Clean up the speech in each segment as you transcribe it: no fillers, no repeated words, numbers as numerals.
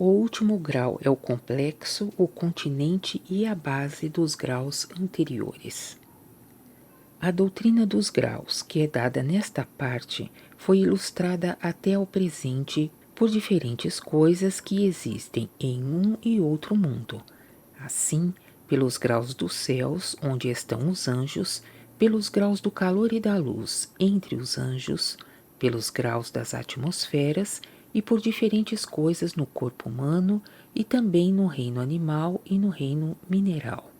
O último grau é o complexo, o continente e a base dos graus anteriores. A doutrina dos graus, que é dada nesta parte, foi ilustrada até ao presente por diferentes coisas que existem em um e outro mundo. Assim, pelos graus dos céus, onde estão os anjos, pelos graus do calor e da luz entre os anjos, pelos graus das atmosferas e por diferentes coisas no corpo humano e também no reino animal e no reino mineral.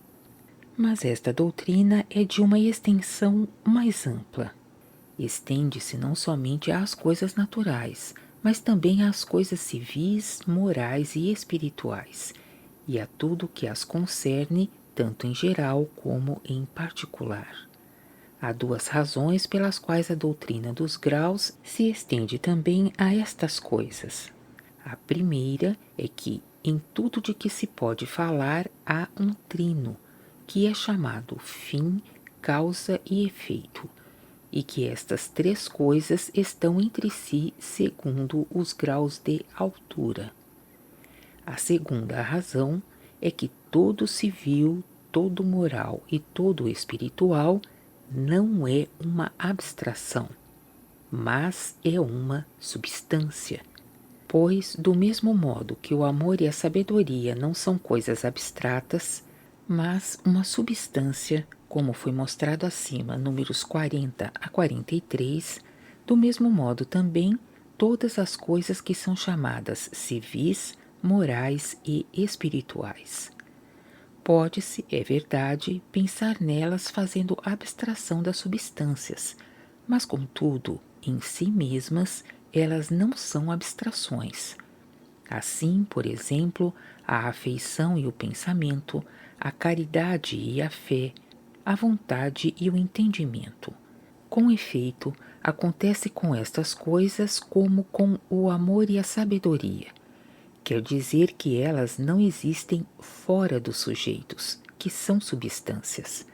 Mas esta doutrina é de uma extensão mais ampla. Estende-se não somente às coisas naturais, mas também às coisas civis, morais e espirituais, e a tudo que as concerne, tanto em geral como em particular. Há duas razões pelas quais a doutrina dos graus se estende também a estas coisas. A primeira é que, em tudo de que se pode falar, há um trino, que é chamado fim, causa e efeito, e que estas três coisas estão entre si segundo os graus de altura. A segunda razão é que todo civil, todo moral e todo espiritual não é uma abstração, mas é uma substância. Pois, do mesmo modo que o amor e a sabedoria não são coisas abstratas, mas uma substância, como foi mostrado acima, números 40 a 43, do mesmo modo também todas as coisas que são chamadas civis, morais e espirituais. Pode-se, é verdade, pensar nelas fazendo abstração das substâncias, mas, contudo, em si mesmas, elas não são abstrações. Assim, por exemplo, a afeição e o pensamento, a caridade e a fé, a vontade e o entendimento. Com efeito, acontece com estas coisas como com o amor e a sabedoria. Quer dizer que elas não existem fora dos sujeitos, que são substâncias,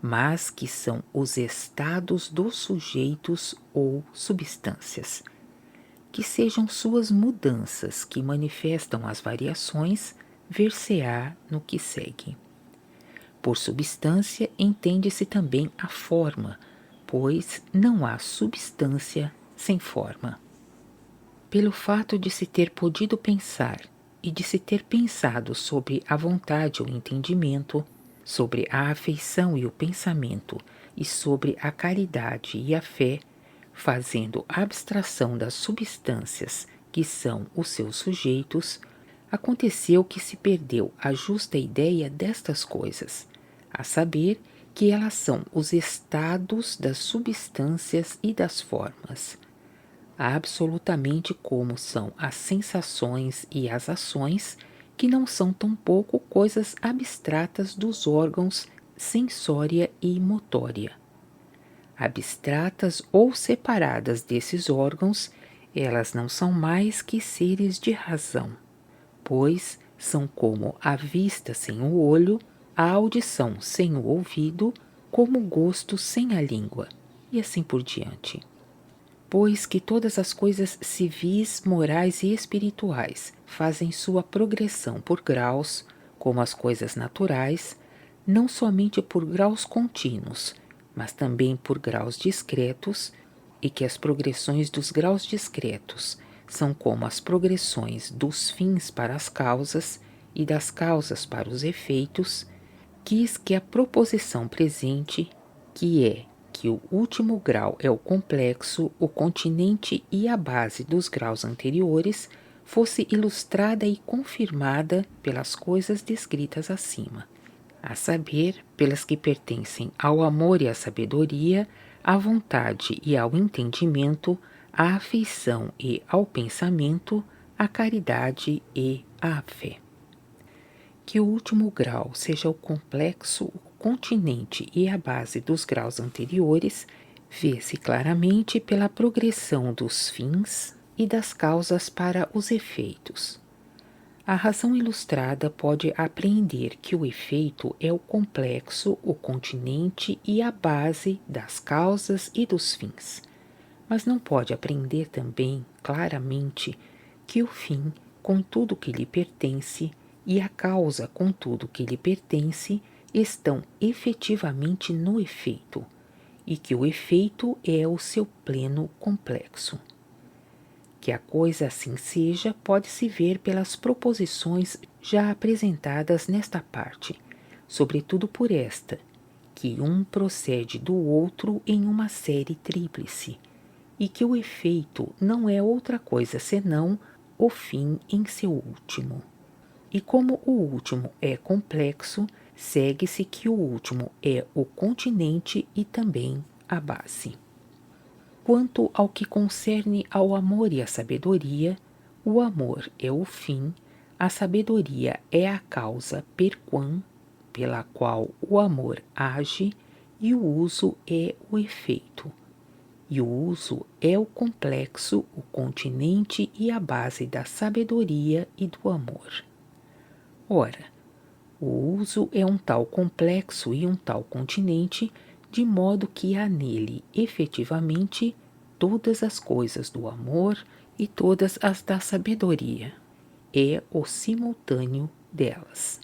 mas que são os estados dos sujeitos ou substâncias. Que sejam suas mudanças que manifestam as variações, ver-se-á no que segue. Por substância entende-se também a forma, pois não há substância sem forma. Pelo fato de se ter podido pensar e de se ter pensado sobre a vontade ou entendimento, sobre a afeição e o pensamento e sobre a caridade e a fé, fazendo abstração das substâncias que são os seus sujeitos, aconteceu que se perdeu a justa ideia destas coisas, a saber que elas são os estados das substâncias e das formas, absolutamente como são as sensações e as ações, que não são tampouco coisas abstratas dos órgãos sensória e motória. Abstratas ou separadas desses órgãos, elas não são mais que seres de razão, pois são como a vista sem o olho, a audição sem o ouvido, como o gosto sem a língua, e assim por diante. Pois que todas as coisas civis, morais e espirituais fazem sua progressão por graus, como as coisas naturais, não somente por graus contínuos, mas também por graus discretos, e que as progressões dos graus discretos são como as progressões dos fins para as causas e das causas para os efeitos, quis que a proposição presente, que é que o último grau é o complexo, o continente e a base dos graus anteriores, fosse ilustrada e confirmada pelas coisas descritas acima, a saber, pelas que pertencem ao amor e à sabedoria, à vontade e ao entendimento, à afeição e ao pensamento, à caridade e à fé. Que o último grau seja o complexo, o continente e a base dos graus anteriores, vê-se claramente pela progressão dos fins e das causas para os efeitos. A razão ilustrada pode apreender que o efeito é o complexo, o continente e a base das causas e dos fins, mas não pode apreender também claramente que o fim com tudo que lhe pertence e a causa com tudo que lhe pertence estão efetivamente no efeito, e que o efeito é o seu pleno complexo. Que a coisa assim seja pode-se ver pelas proposições já apresentadas nesta parte, sobretudo por esta, que um procede do outro em uma série tríplice, e que o efeito não é outra coisa senão o fim em seu último. E como o último é complexo, segue-se que o último é o continente e também a base. Quanto ao que concerne ao amor e à sabedoria, o amor é o fim, a sabedoria é a causa per quam, pela qual o amor age, e o uso é o efeito. E o uso é o complexo, o continente e a base da sabedoria e do amor. Ora, o uso é um tal complexo e um tal continente, de modo que há nele, efetivamente, todas as coisas do amor e todas as da sabedoria. É o simultâneo delas.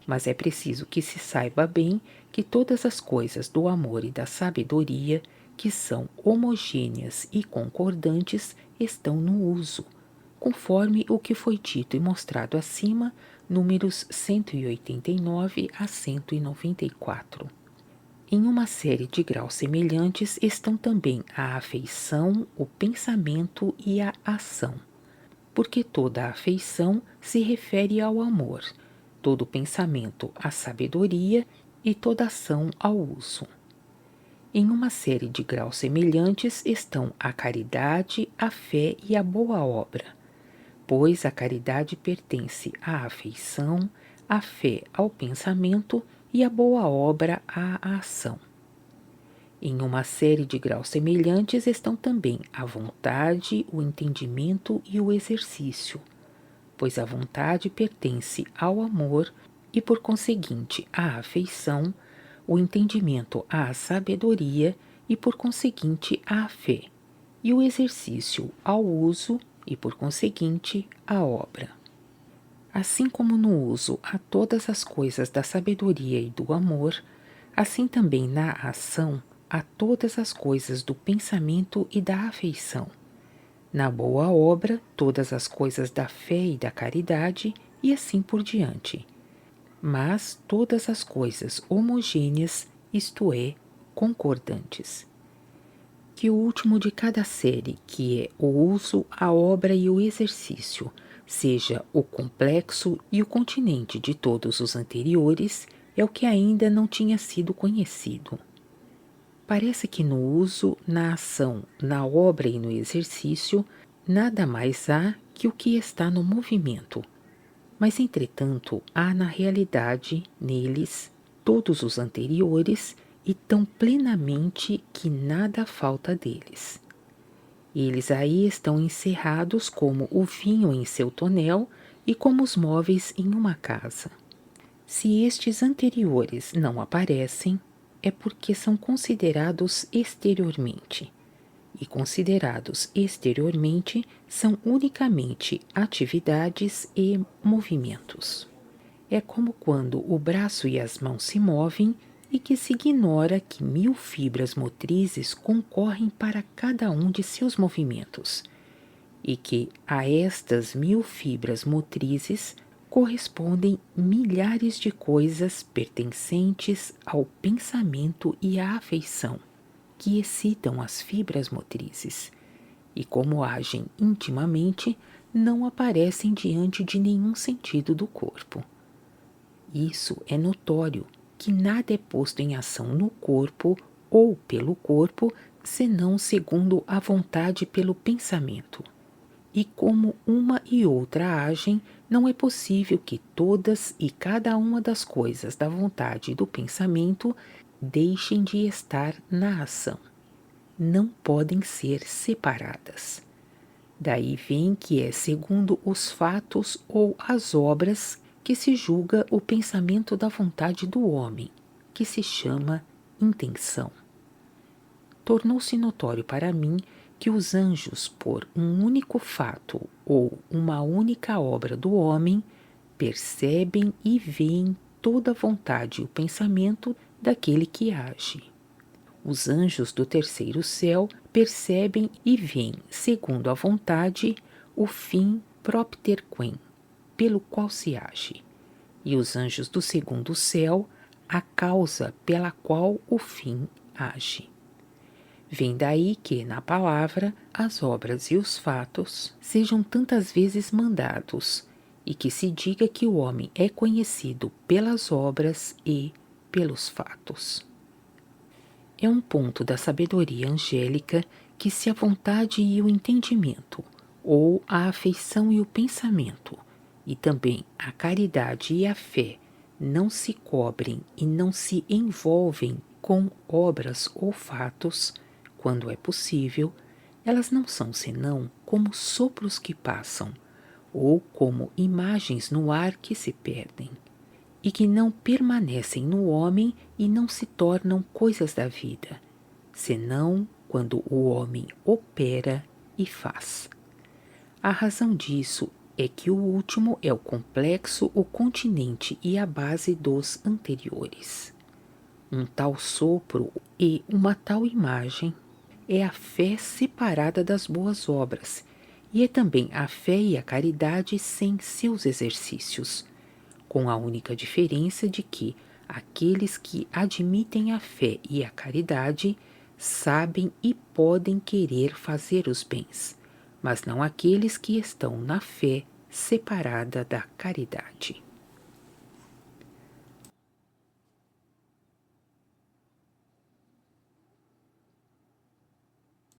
Mas é preciso que se saiba bem que todas as coisas do amor e da sabedoria, que são homogêneas e concordantes, estão no uso, conforme o que foi dito e mostrado acima, números 189 a 194. Em uma série de graus semelhantes estão também a afeição, o pensamento e a ação, porque toda a afeição se refere ao amor, todo pensamento à sabedoria e toda ação ao uso. Em uma série de graus semelhantes estão a caridade, a fé e a boa obra, pois a caridade pertence à afeição, a fé ao pensamento e a boa obra à ação. Em uma série de graus semelhantes estão também a vontade, o entendimento e o exercício, pois a vontade pertence ao amor e, por conseguinte, à afeição, o entendimento à sabedoria e, por conseguinte, à fé, e o exercício ao uso e, por conseguinte, à obra. Assim como no uso há todas as coisas da sabedoria e do amor, assim também na ação há todas as coisas do pensamento e da afeição. Na boa obra, todas as coisas da fé e da caridade, e assim por diante. Mas todas as coisas homogêneas, isto é, concordantes. Que o último de cada série, que é o uso, a obra e o exercício, seja o complexo e o continente de todos os anteriores, é o que ainda não tinha sido conhecido. Parece que no uso, na ação, na obra e no exercício, nada mais há que o que está no movimento. Mas, entretanto, há na realidade, neles, todos os anteriores, e tão plenamente que nada falta deles. Eles aí estão encerrados como o vinho em seu tonel e como os móveis em uma casa. Se estes anteriores não aparecem, é porque são considerados exteriormente. E considerados exteriormente são unicamente atividades e movimentos. É como quando o braço e as mãos se movem e que se ignora que 1000 fibras motrizes concorrem para cada um de seus movimentos, e que a estas 1000 fibras motrizes correspondem milhares de coisas pertencentes ao pensamento e à afeição, que excitam as fibras motrizes, e como agem intimamente, não aparecem diante de nenhum sentido do corpo. Isso é notório, que nada é posto em ação no corpo ou pelo corpo, senão segundo a vontade pelo pensamento. E como uma e outra agem, não é possível que todas e cada uma das coisas da vontade e do pensamento deixem de estar na ação. Não podem ser separadas. Daí vem que é segundo os fatos ou as obras que se julga o pensamento da vontade do homem, que se chama intenção. Tornou-se notório para mim que os anjos, por um único fato ou uma única obra do homem, percebem e veem toda a vontade e o pensamento daquele que age. Os anjos do terceiro céu percebem e veem, segundo a vontade, o fim propterquem, pelo qual se age, e os anjos do segundo céu, a causa pela qual o fim age. Vem daí que, na palavra, as obras e os fatos sejam tantas vezes mandados, e que se diga que o homem é conhecido pelas obras e pelos fatos. É um ponto da sabedoria angélica que, se a vontade e o entendimento, ou a afeição e o pensamento, e também a caridade e a fé, não se cobrem e não se envolvem com obras ou fatos, quando é possível, elas não são senão como sopros que passam, ou como imagens no ar que se perdem, e que não permanecem no homem e não se tornam coisas da vida, senão quando o homem opera e faz. A razão disso é que o último é o complexo, o continente e a base dos anteriores. Um tal sopro e uma tal imagem é a fé separada das boas obras, e é também a fé e a caridade sem seus exercícios, com a única diferença de que aqueles que admitem a fé e a caridade sabem e podem querer fazer os bens, mas não aqueles que estão na fé separada da caridade.